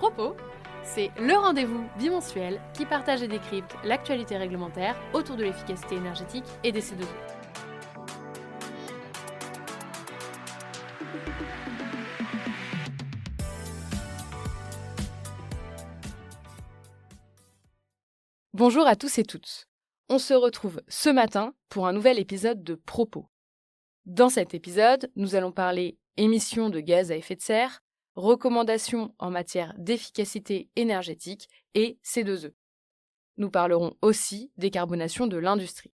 Propos, c'est le rendez-vous bimensuel qui partage et décrypte l'actualité réglementaire autour de l'efficacité énergétique et des C2E. Bonjour à tous et toutes. On se retrouve ce matin pour un nouvel épisode de Propos. Dans cet épisode, nous allons parler émissions de gaz à effet de serre, recommandations en matière d'efficacité énergétique et C2E. Nous parlerons aussi décarbonation de l'industrie.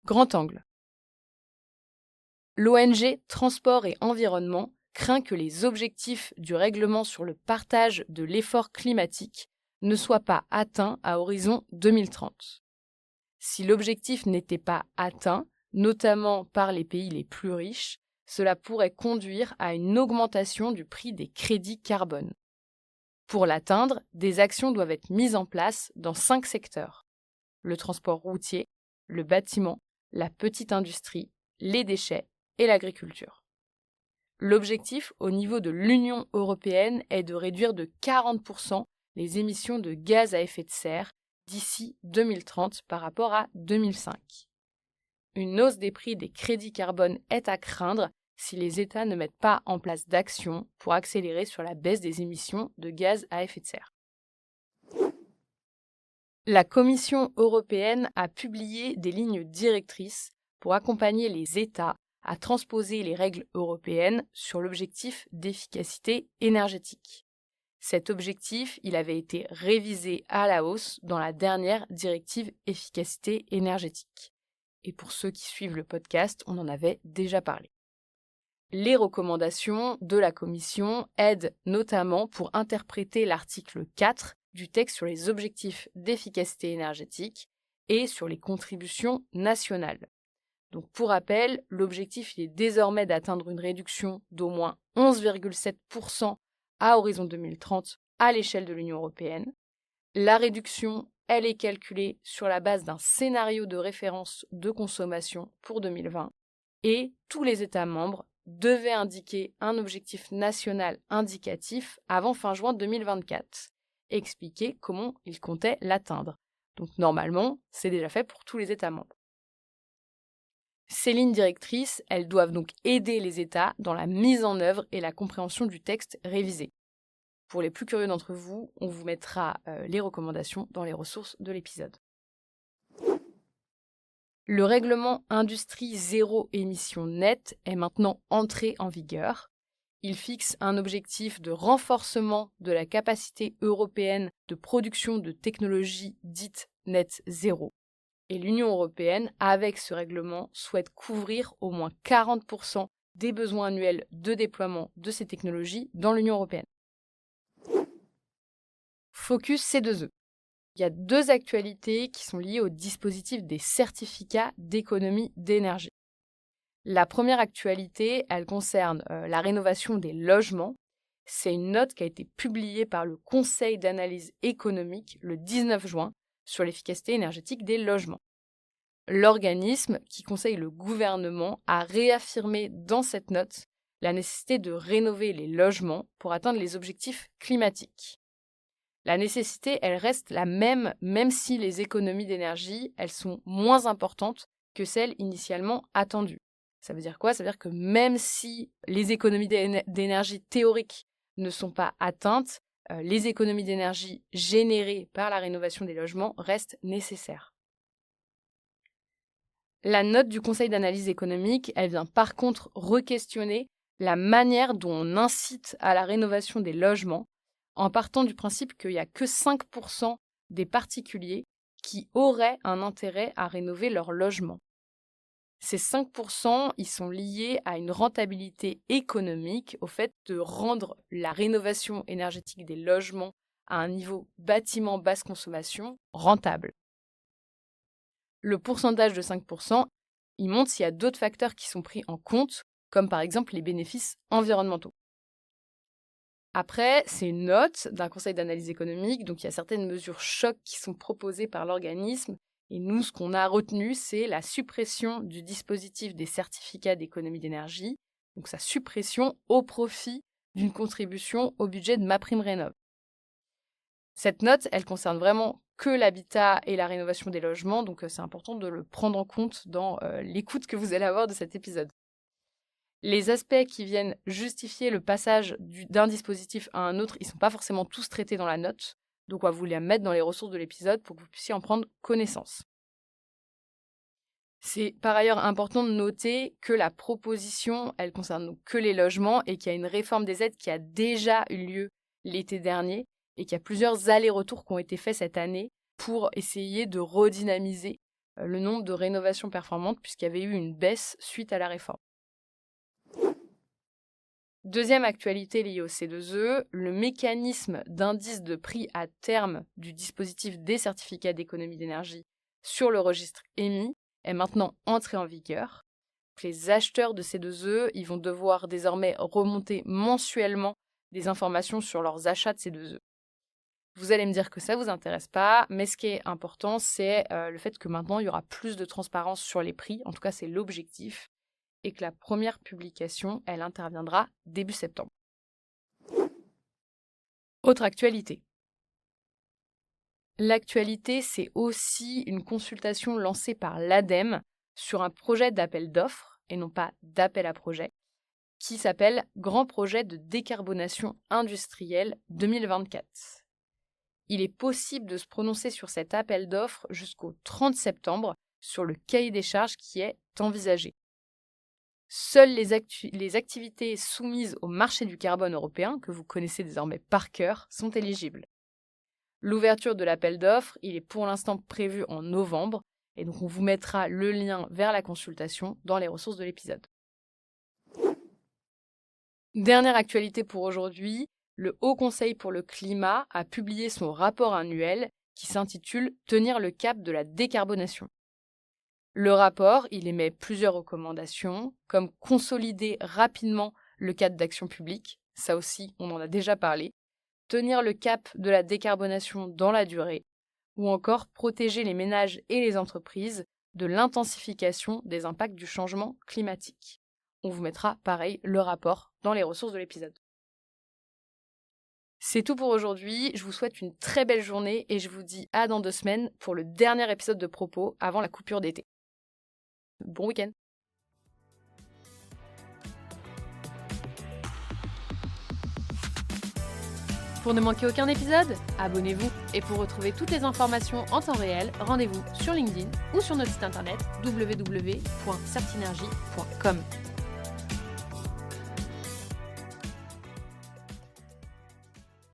Grand angle. L'ONG Transport et Environnement craint que les objectifs du règlement sur le partage de l'effort climatique ne soient pas atteints à horizon 2030. Si l'objectif n'était pas atteint, notamment par les pays les plus riches, cela pourrait conduire à une augmentation du prix des crédits carbone. Pour l'atteindre, des actions doivent être mises en place dans 5 secteurs: le transport routier, le bâtiment, la petite industrie, les déchets et l'agriculture. L'objectif au niveau de l'Union européenne est de réduire de 40% les émissions de gaz à effet de serre d'ici 2030 par rapport à 2005. Une hausse des prix des crédits carbone est à craindre si les États ne mettent pas en place d'actions pour accélérer sur la baisse des émissions de gaz à effet de serre. La Commission européenne a publié des lignes directrices pour accompagner les États à transposer les règles européennes sur l'objectif d'efficacité énergétique. Cet objectif, il avait été révisé à la hausse dans la dernière directive efficacité énergétique. Et pour ceux qui suivent le podcast, on en avait déjà parlé. Les recommandations de la Commission aident notamment pour interpréter l'article 4 du texte sur les objectifs d'efficacité énergétique et sur les contributions nationales. Donc pour rappel, l'objectif est désormais d'atteindre une réduction d'au moins 11,7% à horizon 2030 à l'échelle de l'Union européenne. La réduction, elle est calculée sur la base d'un scénario de référence de consommation pour 2020 et tous les États membres devaient indiquer un objectif national indicatif avant fin juin 2024 et expliquer comment ils comptaient l'atteindre. Donc normalement, c'est déjà fait pour tous les États membres. Ces lignes directrices, elles doivent donc aider les États dans la mise en œuvre et la compréhension du texte révisé. Pour les plus curieux d'entre vous, on vous mettra les recommandations dans les ressources de l'épisode. Le règlement Industrie zéro émission nette est maintenant entré en vigueur. Il fixe un objectif de renforcement de la capacité européenne de production de technologies dites net zéro. Et l'Union européenne, avec ce règlement, souhaite couvrir au moins 40% des besoins annuels de déploiement de ces technologies dans l'Union européenne. Focus C2E. Il y a 2 actualités qui sont liées au dispositif des certificats d'économie d'énergie. La première actualité, elle concerne la rénovation des logements. C'est une note qui a été publiée par le Conseil d'analyse économique le 19 juin sur l'efficacité énergétique des logements. L'organisme qui conseille le gouvernement a réaffirmé dans cette note la nécessité de rénover les logements pour atteindre les objectifs climatiques. La nécessité, elle reste la même si les économies d'énergie, elles sont moins importantes que celles initialement attendues. Ça veut dire quoi? Ça veut dire que même si les économies d'énergie théoriques ne sont pas atteintes, les économies d'énergie générées par la rénovation des logements restent nécessaires. La note du Conseil d'analyse économique, elle vient par contre re-questionner la manière dont on incite à la rénovation des logements, en partant du principe qu'il n'y a que 5% des particuliers qui auraient un intérêt à rénover leur logement. Ces 5%, ils sont liés à une rentabilité économique, au fait de rendre la rénovation énergétique des logements à un niveau bâtiment basse consommation rentable. Le pourcentage de 5%, il montre s'il y a d'autres facteurs qui sont pris en compte, comme par exemple les bénéfices environnementaux. Après, c'est une note d'un conseil d'analyse économique, donc il y a certaines mesures chocs qui sont proposées par l'organisme. Et nous, ce qu'on a retenu, c'est la suppression du dispositif des certificats d'économie d'énergie, donc sa suppression au profit d'une contribution au budget de MaPrimeRénov'. Cette note, elle concerne vraiment que l'habitat et la rénovation des logements, donc c'est important de le prendre en compte dans l'écoute que vous allez avoir de cet épisode. Les aspects qui viennent justifier le passage d'un dispositif à un autre, ils ne sont pas forcément tous traités dans la note, donc on va vous les mettre dans les ressources de l'épisode pour que vous puissiez en prendre connaissance. C'est par ailleurs important de noter que la proposition, elle concerne donc que les logements et qu'il y a une réforme des aides qui a déjà eu lieu l'été dernier et qu'il y a plusieurs allers-retours qui ont été faits cette année pour essayer de redynamiser le nombre de rénovations performantes puisqu'il y avait eu une baisse suite à la réforme. Deuxième actualité liée au C2E, le mécanisme d'indice de prix à terme du dispositif des certificats d'économie d'énergie sur le registre EMI est maintenant entré en vigueur. Les acheteurs de C2E, ils vont devoir désormais remonter mensuellement des informations sur leurs achats de C2E. Vous allez me dire que ça ne vous intéresse pas, mais ce qui est important, c'est le fait que maintenant, il y aura plus de transparence sur les prix. En tout cas, c'est l'objectif. Et que la première publication, elle interviendra début septembre. Autre actualité. L'actualité, c'est aussi une consultation lancée par l'ADEME sur un projet d'appel d'offres, et non pas d'appel à projet, qui s'appelle Grand projet de décarbonation industrielle 2024. Il est possible de se prononcer sur cet appel d'offres jusqu'au 30 septembre sur le cahier des charges qui est envisagé. Seules les activités soumises au marché du carbone européen, que vous connaissez désormais par cœur, sont éligibles. L'ouverture de l'appel d'offres, il est pour l'instant prévu en novembre, et donc on vous mettra le lien vers la consultation dans les ressources de l'épisode. Dernière actualité pour aujourd'hui, le Haut Conseil pour le climat a publié son rapport annuel qui s'intitule « Tenir le cap de la décarbonation ». Le rapport, il émet plusieurs recommandations, comme consolider rapidement le cadre d'action publique, ça aussi on en a déjà parlé, tenir le cap de la décarbonation dans la durée, ou encore protéger les ménages et les entreprises de l'intensification des impacts du changement climatique. On vous mettra pareil le rapport dans les ressources de l'épisode. C'est tout pour aujourd'hui, je vous souhaite une très belle journée et je vous dis à dans 2 semaines pour le dernier épisode de Propos avant la coupure d'été. Bon week-end. Pour ne manquer aucun épisode, abonnez-vous. Et pour retrouver toutes les informations en temps réel, rendez-vous sur LinkedIn ou sur notre site internet www.certinergie.com.